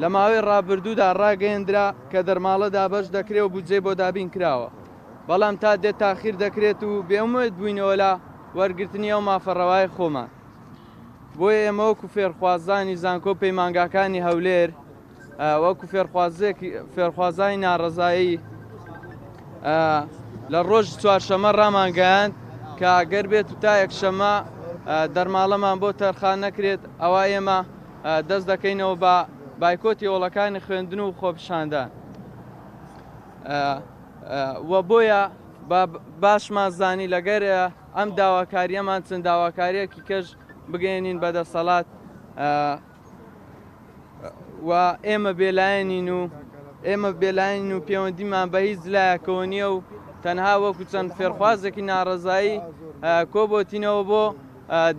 لە ماوەی ڕابردوودا ڕاگەیەندرا کە دەرماڵە دابەش دەکرێت و بودجێ بۆ دابین کراوە، بەڵام تا دێت تاخیر دەکرێت و بێومێت بووینەوە لە وەرگرتنی ئەو مافەڕەوای خۆمان. بۆیە ئێمە وەکو فێرخوازانی زانکۆ پەیمانگاکانی هەولێر، وەکو فێرخوازانی ناڕەزایی لە ڕۆژ چوارشەمە ڕامانگەیاند کە ئەگەر بێت و تا یەکشەمە دەرماڵەمان بۆ تەرخان نەکرێت، ئەوە ئێمە دەست دەکەینەوە بە بایکۆتی ئۆڵەکانی خوێندن و خۆپیشاندان. وە بۆیە باشمان زانی لەگەر ئەم داواکاریەمان چەند داواکاریەکی کەش بگەێنین بەدەسەڵات و ئێمە بێلایەنین و پەیوەندیمان بە هیچ لایەکەوە نییە و تەنها وەکو چەند فێرخوازێکی ناڕەزایی کۆبۆتینەوە بۆ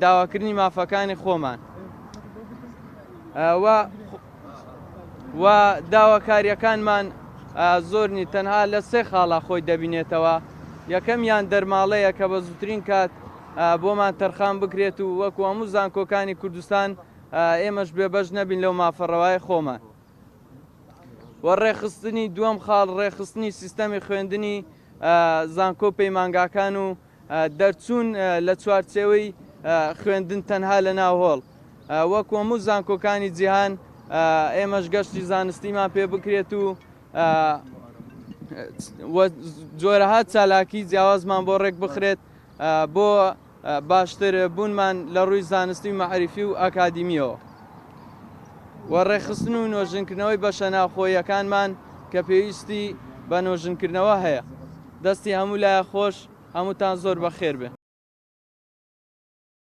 داواکردنی مافەکانی خۆمان. و داواکاریەکانمان زۆرنی تەنها لە سێ خاڵا خۆی دەبینێتەوە. یەکەمیان دەرماڵەیە کە بە زووترین کات بۆمان تەرخان بکرێت و وەکو هەموو زانکۆکانی کوردستان ئێمەش بێبەش نەبین لەو مافەڕەوای خۆمان. وە ڕێخستنی دووەم خاڵ ڕێخستنی سیستەمی خوێندنی زانکۆ پەیمانگاکان و دەرچوون لە چوارچێوەی خوێندن تەنها لە ناو هۆڵ. وەکو هەموو زانکۆکانی جیهان ئێمەش گەشتی زانستیمان پێ بکرێت و جۆرەها چالاکی جیاوازمان بۆ ڕێک بخرێت بۆ باشتر بوونمان لە ڕووی زانستی و مەعریفی و ئاکادیمیەوە. وە ڕێخستن و نۆژنکردنەوەی بەشە ناوخۆییەکانمان کە پێویستی بە نۆژنکردنەوە هەیە. دەستی هەموو لایە خۆش، هەمووتان زۆر بەخێر بێ.